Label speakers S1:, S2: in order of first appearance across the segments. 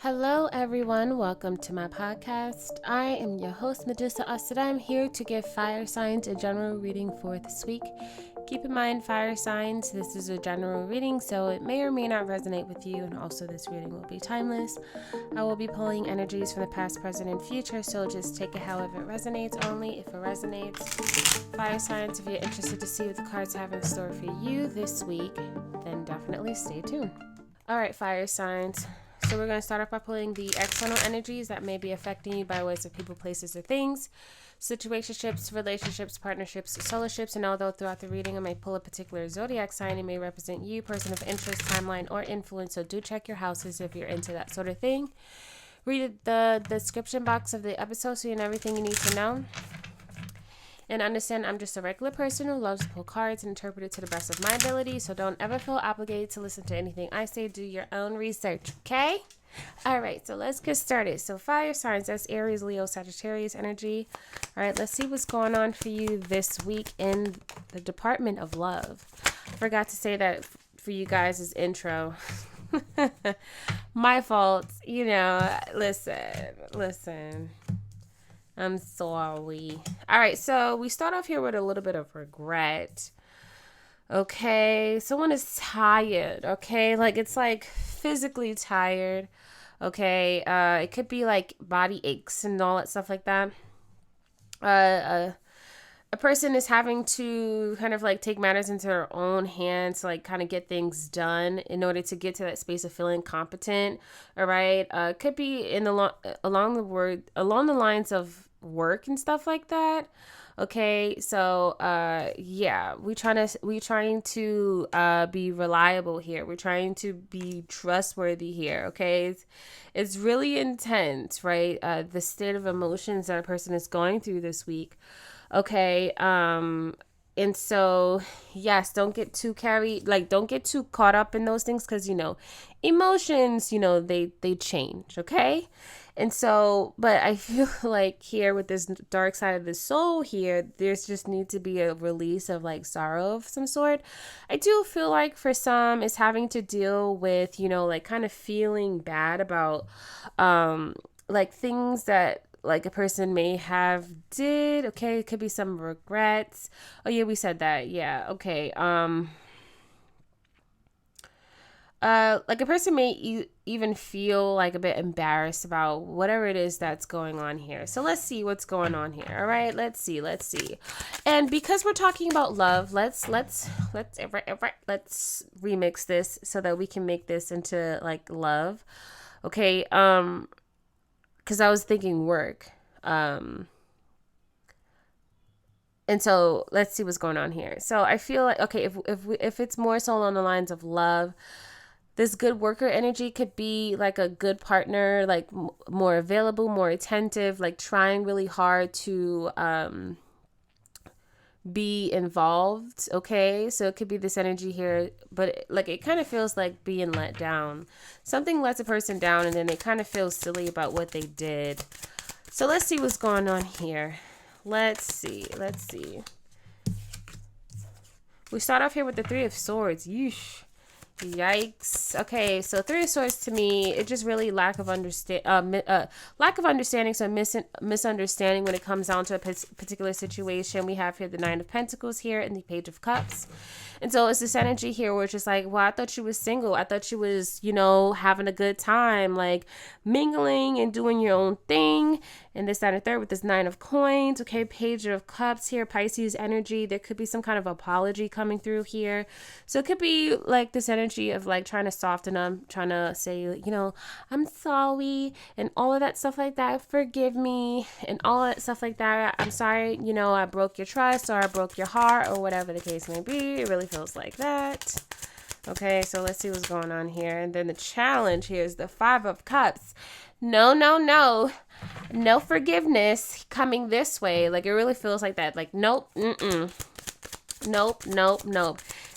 S1: Hello, everyone. Welcome to my podcast. I am your host, Medusa Asada. I'm here to give fire signs a general reading for this week. Keep in mind, fire signs, this is a general reading, so it may or may not resonate with you, and also this reading will be timeless. I will be pulling energies from the past, present, and future, so just take it however it resonates, only if it resonates. Fire signs, if you're interested to see what the cards have in store for you this week, then definitely stay tuned. All right, fire signs. So we're going to start off by pulling the external energies that may be affecting you by ways of people, places, or things, situationships, relationships, partnerships, solar ships, and although throughout the reading I may pull a particular zodiac sign, it may represent you, person of interest, timeline, or influence, so do check your houses if you're into that sort of thing. Read the description box of the episode so you know everything you need to know. And understand I'm just a regular person who loves to pull cards and interpret it to the best of my ability, so don't ever feel obligated to listen to anything I say. Do your own research, okay? All right, so let's get started. So fire signs, that's Aries, Leo, Sagittarius energy. All right, let's see what's going on for you this week in the Department of Love. I forgot to say that for you guys' intro. My fault. Listen. I'm sorry. All right, so we start off here with a little bit of regret. Okay, someone is tired. Okay, like it's like physically tired. Okay, it could be like body aches and all that stuff like that. A person is having to kind of like take matters into their own hands to like kind of get things done in order to get to that space of feeling competent. All right, could be in the along the lines of work and stuff like that. Okay, so we're trying to be reliable here. We're trying to be trustworthy here. Okay, it's really intense, right? The state of emotions that a person is going through this week. Okay, and so yes, don't get too caught up in those things, because emotions, they change. Okay. And so, but I feel like here with this dark side of the soul here, there's just need to be a release of like sorrow of some sort. I do feel like for some it's having to deal with, like kind of feeling bad about like things that like a person may have did. Okay, it could be some regrets. Oh yeah, we said that. Yeah, okay. Like a person may even feel like a bit embarrassed about whatever it is that's going on here. So let's see what's going on here. All right, let's see. And because we're talking about love, let's remix this so that we can make this into like love. Okay, because I was thinking work. And so let's see what's going on here. So I feel like, okay, if it's more so along the lines of love, this good worker energy could be like a good partner, like more available, more attentive, like trying really hard to be involved. Okay, so it could be this energy here, but like it kind of feels like being let down. Something lets a person down and then they kind of feel silly about what they did. So let's see what's going on here. Let's see. We start off here with the Three of Swords. Yeesh. Yikes. Okay, so Three of Swords to me, it just really lack of understanding, so misunderstanding when it comes down to a particular situation. We have here the Nine of Pentacles here and the Page of Cups. And so it's this energy here where it's just like, well, I thought you was single. I thought you was, having a good time, like mingling and doing your own thing. And this, that, and third with this Nine of Coins. Okay, Page of Cups here, Pisces energy. There could be some kind of apology coming through here. So it could be like this energy of like trying to soften them, trying to say, I'm sorry and all of that stuff like that. Forgive me and all of that stuff like that. I'm sorry, I broke your trust or I broke your heart or whatever the case may be. It really feels like that. Okay, so let's see what's going on here. And then the challenge here is the Five of Cups. No forgiveness coming this way. Like it really feels like that. Like nope. Nope.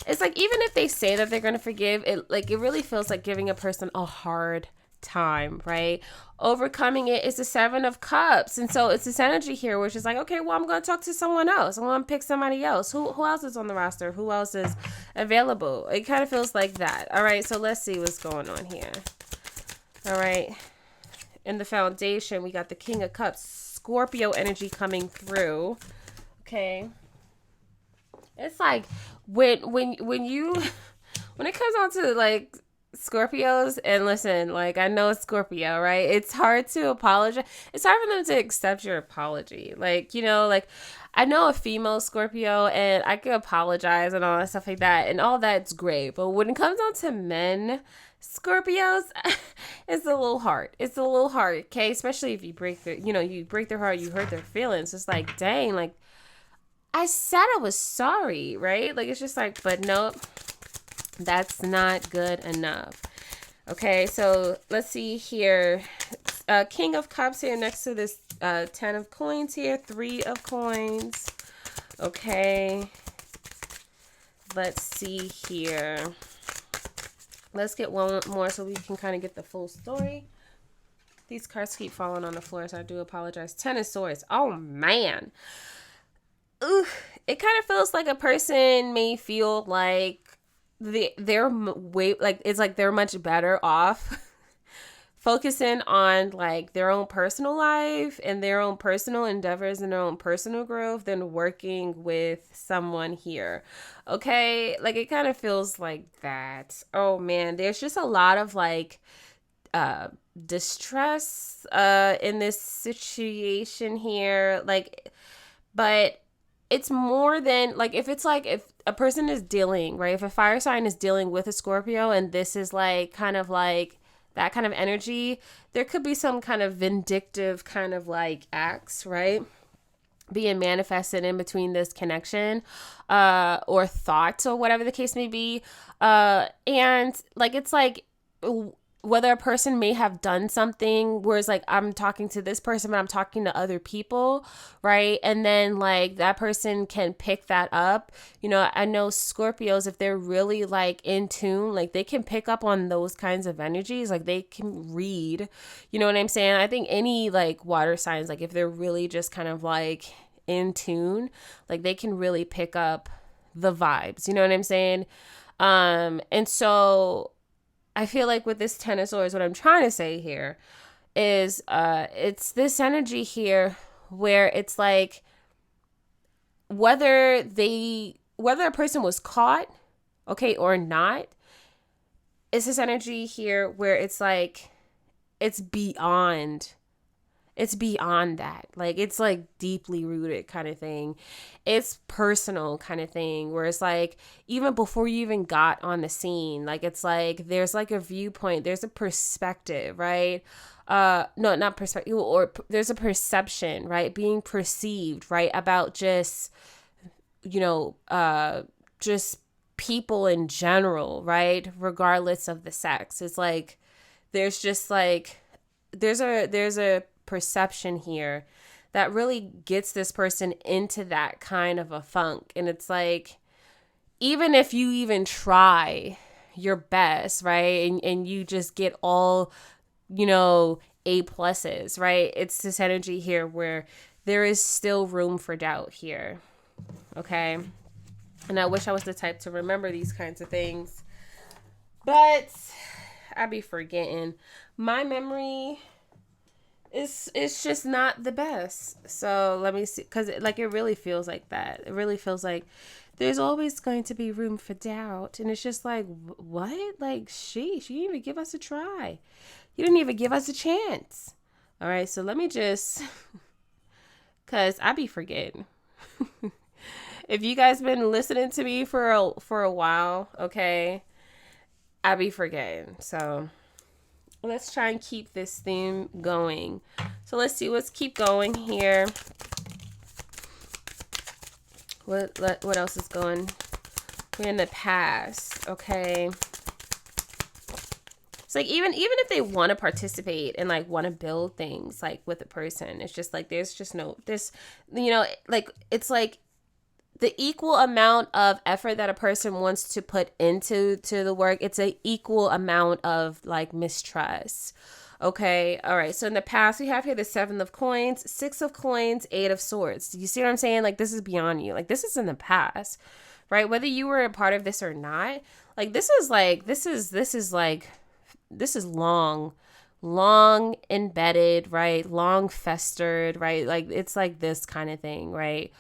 S1: It's like even if they say that they're gonna forgive, it really feels like giving a person a hard time, right? Overcoming it is the Seven of Cups. And so it's this energy here which is like, okay, well, I'm going to talk to someone else. I'm going to pick somebody else. Who else is on the roster? Who else is available? It kind of feels like that. All right, so let's see what's going on here. All right. In the foundation, we got the King of Cups, Scorpio energy coming through. Okay. It's like when you when it comes on to like Scorpios, and listen, like I know it's Scorpio, right? It's hard to apologize. It's hard for them to accept your apology. Like, you know, like I know a female Scorpio and I can apologize and all that stuff like that, and all that's great. But when it comes on to men, Scorpios, it's a little hard. It's a little hard, okay? Especially if you break their, you know, you break their heart, you hurt their feelings. It's like, dang, like I said I was sorry, right? Like it's just like, but nope, that's not good enough. Okay, so let's see here. King of Cups here next to this 10 of coins here, 3 of coins. Okay, let's see here. Let's get one more so we can kind of get the full story. These cards keep falling on the floor, so I do apologize. 10 of Swords. Oh, man. Ooh, it kind of feels like a person may feel like they're way, like, it's like they're much better off focusing on like their own personal life and their own personal endeavors and their own personal growth than working with someone here. Okay, like it kind of feels like that. Oh man, there's just a lot of like distress in this situation here, like, but it's more than like if it's like if a person is dealing, right, if a fire sign is dealing with a Scorpio and this is like kind of like that kind of energy, there could be some kind of vindictive kind of like acts, right, being manifested in between this connection or thoughts or whatever the case may be, and like it's like whether a person may have done something where it's like I'm talking to this person but I'm talking to other people, right, and then like that person can pick that up. You know, I know Scorpios, if they're really like in tune, like they can pick up on those kinds of energies, like they can read, you know what I'm saying? I think any like water signs, like if they're really just kind of like in tune, like they can really pick up the vibes, you know what I'm saying? And so I feel like with this 10 of Swords, what I'm trying to say here is it's this energy here where it's like whether a person was caught, okay, or not, it's this energy here where it's like it's beyond that. Like it's like deeply rooted kind of thing. It's personal kind of thing where it's like even before you even got on the scene, like it's like there's like a viewpoint, there's a perspective, right? No, not perspective, or there's a perception, right? Being perceived, right? About just, you know, just people in general, right? Regardless of the sex. It's like there's just like there's a perception here that really gets this person into that kind of a funk. And it's like, even if you even try your best, right, and you just get all, you know, A pluses, right, it's this energy here where there is still room for doubt here. Okay, and I wish I was the type to remember these kinds of things, but I be forgetting. My memory it's just not the best. So let me see, because like it really feels like that. It really feels like there's always going to be room for doubt, and it's just like, what? Like, sheesh, you didn't even give us a try. You didn't even give us a chance. All right, so let me just, because I be forgetting. If you guys been listening to me for a while, okay, I be forgetting. So let's try and keep this theme going. So let's see, let's keep going here. What else is going? We're in the past, okay. It's like even if they want to participate and like want to build things like with a person, it's just like there's just no this, you know, like it's like the equal amount of effort that a person wants to put into the work, it's an equal amount of like mistrust. Okay. All right. So in the past, we have here the 7 of coins, 6 of coins, 8 of swords. You see what I'm saying? Like this is beyond you. Like this is in the past, right? Whether you were a part of this or not, like this is long long embedded, right? Long festered, right? Like it's like this kind of thing, right?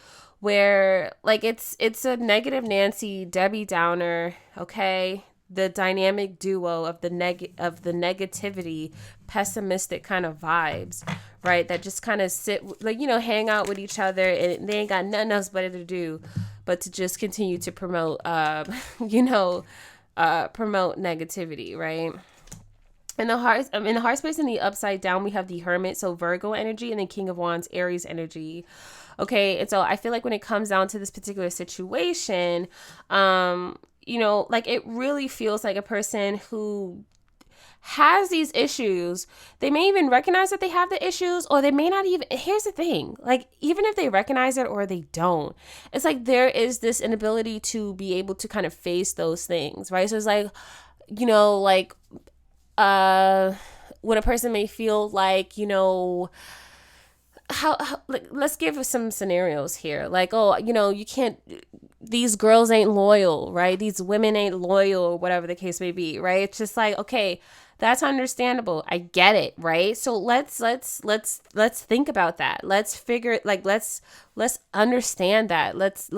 S1: Where like it's a negative Nancy, Debbie Downer, okay? The dynamic duo of the negativity, pessimistic kind of vibes, right? That just kind of sit like, hang out with each other and they ain't got nothing else better to do but to just continue to promote promote negativity, right? In the heart space in the upside down, we have the Hermit, so Virgo energy, and then King of Wands, Aries energy. Okay, and so I feel like when it comes down to this particular situation, like it really feels like a person who has these issues. They may even recognize that they have the issues, or they may not even. Here's the thing, like even if they recognize it or they don't, it's like there is this inability to be able to kind of face those things, right? So it's like, when a person may feel like, how like, let's give some scenarios here. Like, oh, you can't, these girls ain't loyal, right? These women ain't loyal, or whatever the case may be, right? It's just like, okay, that's understandable. I get it, right? So let's think about that. Let's figure, like, let's understand that. Let's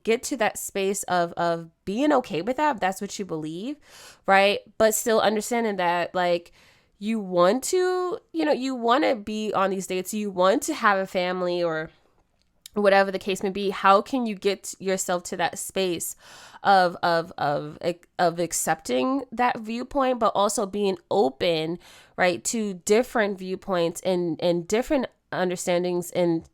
S1: get to that space of being okay with that, if that's what you believe, right? But still understanding that, like, you want to, you want to be on these dates, you want to have a family or whatever the case may be. How can you get yourself to that space of accepting that viewpoint, but also being open, right, to different viewpoints and different understandings and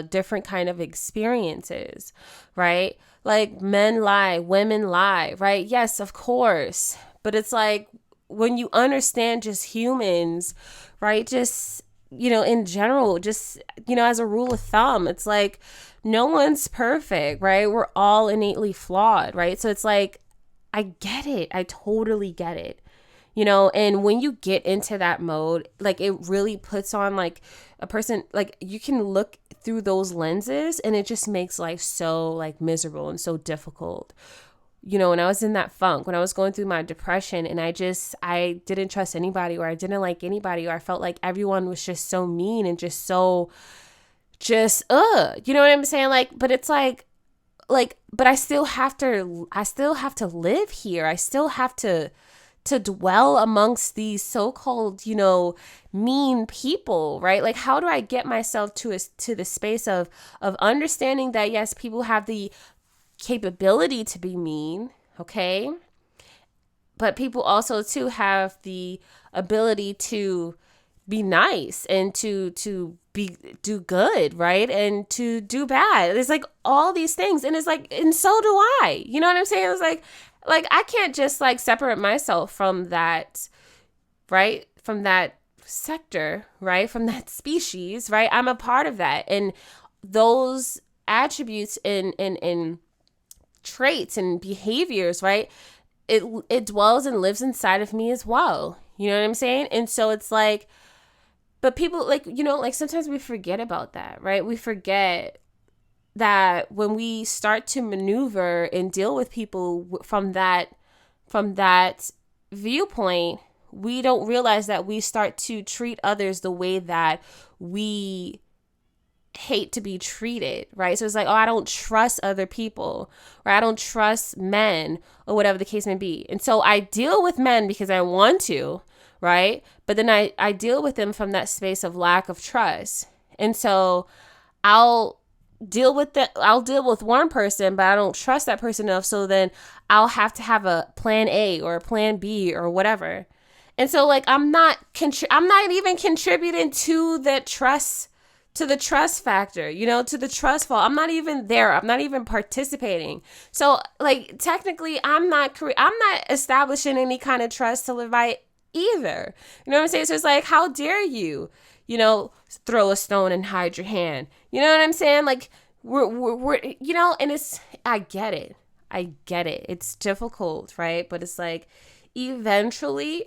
S1: different kind of experiences, right? Like men lie, women lie, right? Yes, of course. But it's like when you understand just humans, right? Just, in general, just, as a rule of thumb, it's like no one's perfect, right? We're all innately flawed, right? So it's like, I get it. I totally get it. And when you get into that mode, like it really puts on like a person, like you can look through those lenses and it just makes life so like miserable and so difficult. When I was in that funk, when I was going through my depression and I didn't trust anybody, or I didn't like anybody, or I felt like everyone was just so mean and just so, you know what I'm saying? Like, but it's like, but I still have to live here. I still have to dwell amongst these so-called, mean people, right? Like, how do I get myself to the space of understanding that, yes, people have the capability to be mean, okay? But people also too have the ability to be nice and to do good, right? And to do bad. There's like all these things, and it's like, and so do I. You know what I'm saying? It's like I can't just like separate myself from that, right? From that sector, right? From that species, right? I'm a part of that, and those attributes in traits and behaviors, right? It dwells and lives inside of me as well. You know what I'm saying? And so it's like, but people like, like sometimes we forget about that, right? We forget that when we start to maneuver and deal with people from that viewpoint, we don't realize that we start to treat others the way that we hate to be treated, right? So it's like, oh, I don't trust other people, or I don't trust men, or whatever the case may be. And so I deal with men because I want to, right? But then I deal with them from that space of lack of trust. And so I'll deal with one person, but I don't trust that person enough. So then I'll have to have a plan A or a plan B or whatever. And so like, I'm not even contributing to the trust factor, to the trust fall. I'm not even there. I'm not even participating. So like, technically I'm not establishing any kind of trust to live by either. You know what I'm saying? So it's like, how dare you, throw a stone and hide your hand. You know what I'm saying? Like we're and it's, I get it. It's difficult, right? But it's like, eventually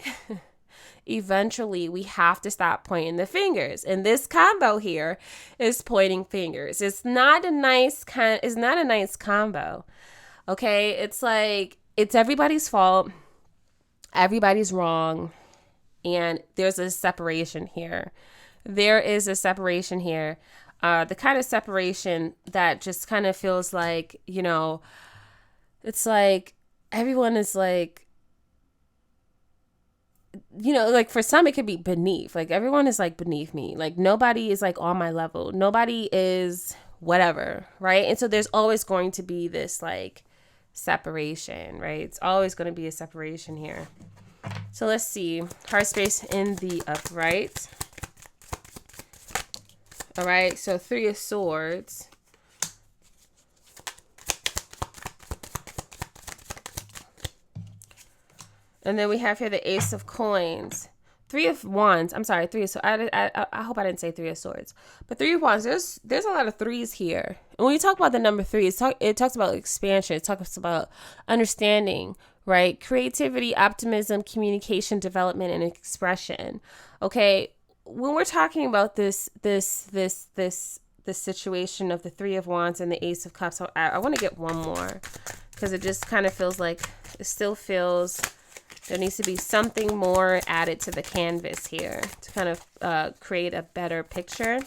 S1: we have to stop pointing the fingers. And this combo here is pointing fingers. It's not a nice combo. Okay? It's like, it's everybody's fault. Everybody's wrong. And there's a separation here. There is a separation here. The kind of separation that just kind of feels like, you know, it's like everyone is like, you know, like for some it could be beneath. Like everyone is like beneath me. Like nobody is like on my level. Nobody is whatever, right? And so there's always going to be this like separation, right? It's always going to be a separation here. So let's see. Heart space in the upright. All right, so 3 of Swords. And then we have here the Ace of Coins. 3 of Wands. I'm sorry, 3 of Swords. I hope I didn't say 3 of Swords. But 3 of Wands, there's a lot of threes here. And when you talk about the number 3, it talks about expansion. It talks about understanding, right? Creativity, optimism, communication, development, and expression. Okay, when we're talking about this situation of the 3 of Wands and the Ace of Cups, I want to get one more because it just kind of feels like it still feels there needs to be something more added to the canvas here to kind of create a better picture.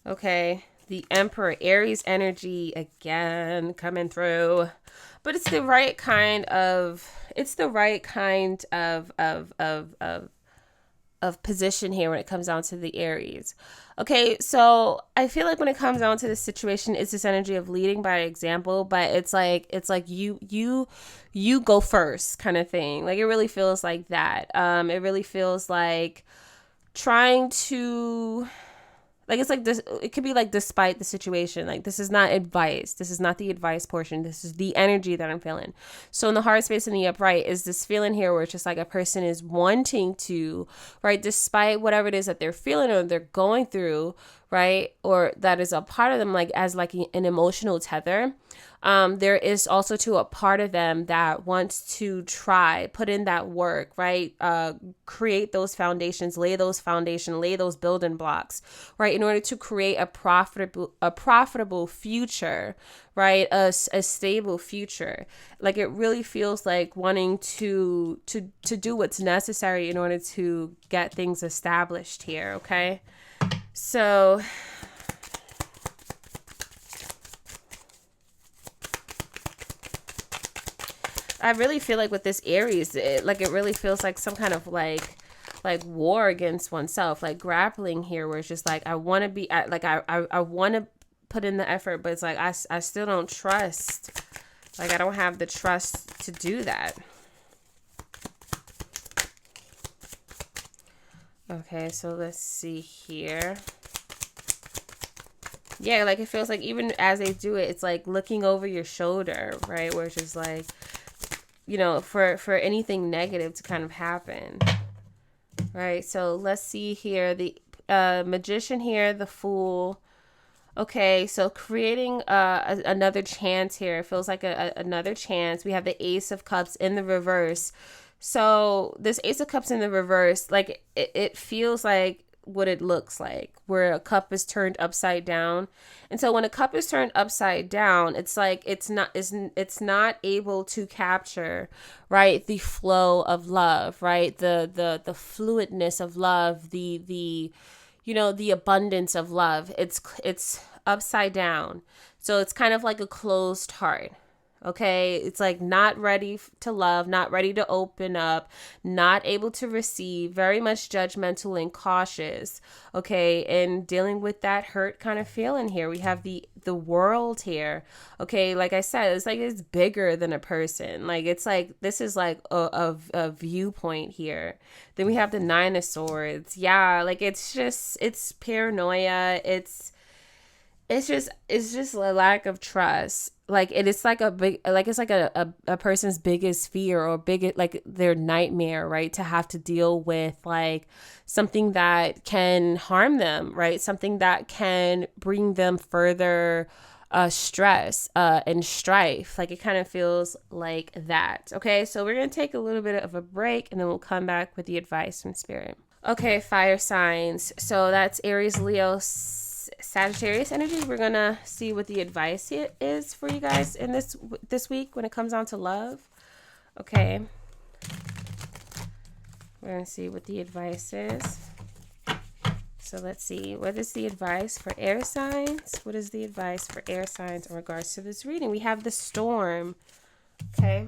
S1: Okay, the Emperor, Aries energy again coming through. But it's the right kind of position here when it comes down to the Aries. Okay, so I feel like when it comes down to this situation, it's this energy of leading by example, but it's like you go first kind of thing. Like it really feels like that. It really feels like trying to, like, it's like this, it could be like despite the situation, like this is not advice. This is not the advice portion. This is the energy that I'm feeling. So in the heart space and the upright is this feeling here where it's just like a person is wanting to, right, despite whatever it is that they're feeling or they're going through, right, or that is a part of them, like as like an emotional tether. There is also to a part of them that wants to try, put in that work, right? Create those foundations, lay those building blocks, right? In order to create a profitable future, right? A stable future. Like it really feels like wanting to do what's necessary in order to get things established here. Okay. So I really feel like with this Aries, it really feels like some kind of like war against oneself, like grappling here, where it's just like I want to be like I want to put in the effort, but it's like I still don't trust, like I don't have the trust to do that. Okay, so let's see here. Yeah, like it feels like even as they do it, it's like looking over your shoulder, right? Where it's just like, you know, for anything negative to kind of happen, right? So let's see here, the Magician here, the Fool. Okay, so creating another chance here. It feels like another chance. We have the Ace of Cups in the reverse. So this Ace of Cups in the reverse, like it feels like what it looks like, where a cup is turned upside down. And so when a cup is turned upside down, it's like it's not able to capture, right, the flow of love, right, the fluidness of love, the you know, the abundance of love. It's upside down. So it's kind of like a closed heart. Okay, it's like not ready to love, not ready to open up, not able to receive, very much judgmental and cautious. Okay, and dealing with that hurt kind of feeling here. We have the World here. Okay, like I said, it's like it's bigger than a person. Like it's like this is like a viewpoint here. Then we have the Nine of Swords. Yeah, like it's paranoia. It's just a lack of trust. Like it is like it's like a person's biggest fear or like their nightmare, right? To have to deal with like something that can harm them, right? Something that can bring them further stress and strife. Like it kind of feels like that. Okay, so we're going to take a little bit of a break and then we'll come back with the advice from Spirit. Okay, fire signs. So that's Aries, Leo, is Sagittarius energy. We're gonna see what the advice is for you guys in this week when it comes down to love. Okay. We're gonna see what the advice is. So let's see. What is the advice for air signs? What is the advice for air signs in regards to this reading? We have the storm. Okay.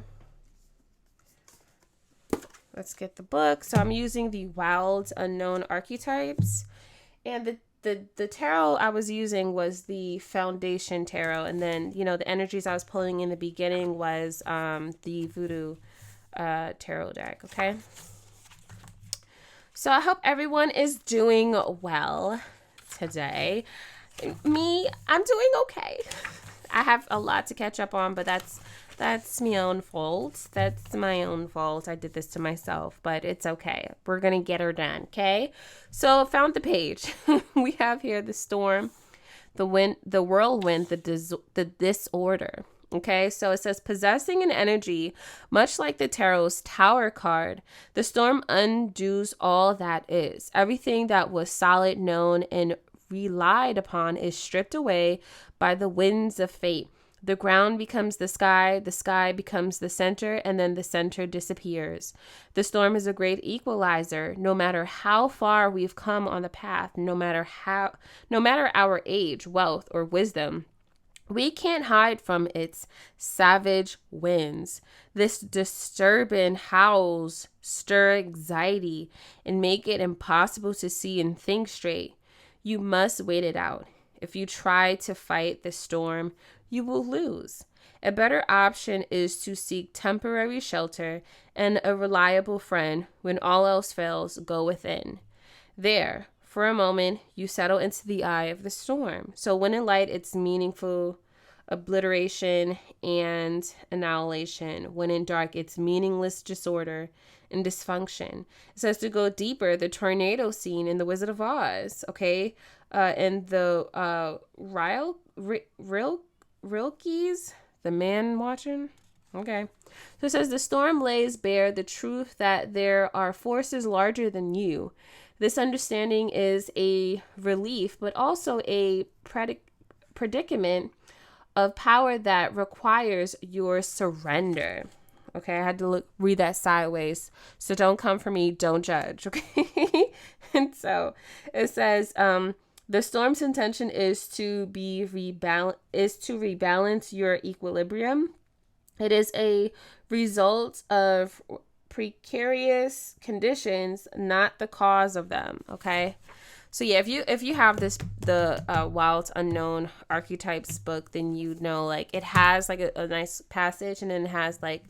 S1: Let's get the book. So I'm using the Wild Unknown Archetypes. And the tarot I was using was the Foundation Tarot. And then, you know, the energies I was pulling in the beginning was the Voodoo Tarot deck. Okay. So I hope everyone is doing well today. Me, I'm doing okay. I have a lot to catch up on, but that's my own fault. That's my own fault. I did this to myself, but it's okay. We're going to get her done, okay? So found the page. We have here the storm, the wind, the whirlwind, the disorder. Okay, so it says possessing an energy, much like the tarot's Tower card, the storm undoes all that is. Everything that was solid, known, and relied upon is stripped away by the winds of fate. The ground becomes the sky becomes the center, and then the center disappears. The storm is a great equalizer. No matter how far we've come on the path, no matter our age, wealth, or wisdom, we can't hide from its savage winds. This disturbing howls stir anxiety and make it impossible to see and think straight. You must wait it out. If you try to fight the storm, you will lose. A better option is to seek temporary shelter and a reliable friend. When all else fails, go within. There, for a moment, you settle into the eye of the storm. So when in light, it's meaningful obliteration and annihilation. When in dark, it's meaningless disorder and dysfunction. It says to go deeper, the tornado scene in The Wizard of Oz, okay? And the Rilke's, the man watching, okay? So it says the storm lays bare the truth that there are forces larger than you. This understanding is a relief, but also a predicament of power that requires your surrender. Okay, I had to read that sideways. So don't come for me, don't judge, okay? And so it says, the storm's intention is to rebalance your equilibrium. It is a result of precarious conditions, not the cause of them, okay? So yeah, if you have the Wild Unknown Archetypes book, then you know, like, it has like a nice passage, and then it has like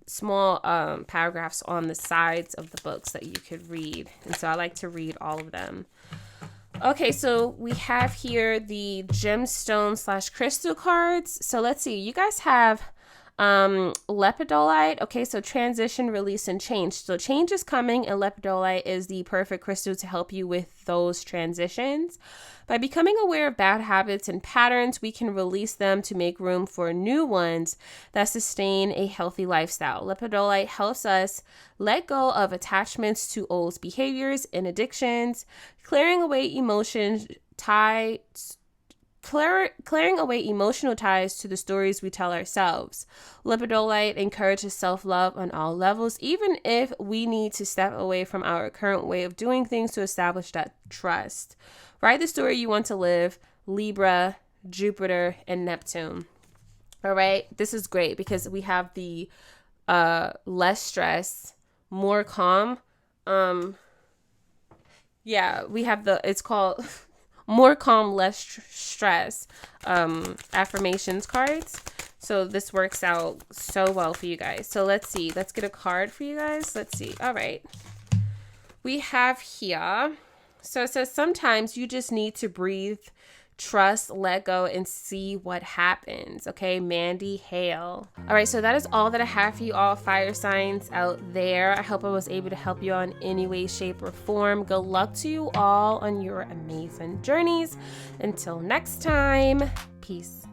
S1: small paragraphs on the sides of the books that you could read. And so I like to read all of them. Okay, so we have here the gemstone / crystal cards. So let's see, you guys have lepidolite. Okay, so transition, release, and change. So change is coming, and lepidolite is the perfect crystal to help you with those transitions. By becoming aware of bad habits and patterns, we can release them to make room for new ones that sustain a healthy lifestyle. Lepidolite helps us let go of attachments to old behaviors and addictions, clearing away emotional ties to the stories we tell ourselves. Lepidolite encourages self-love on all levels, even if we need to step away from our current way of doing things to establish that trust. Write the story you want to live. Libra, Jupiter, and Neptune. All right, this is great because we have the less stress, more calm. We have it's called more calm, less stress affirmations cards. So this works out so well for you guys. So let's see. Let's get a card for you guys. Let's see. All right. We have here. So it says sometimes you just need to breathe, trust, let go, and see what happens. Okay, Mandy Hale. All right, so that is all that I have for you all fire signs out there. I hope I was able to help you on any way, shape, or form. Good luck to you all on your amazing journeys. Until next time, peace.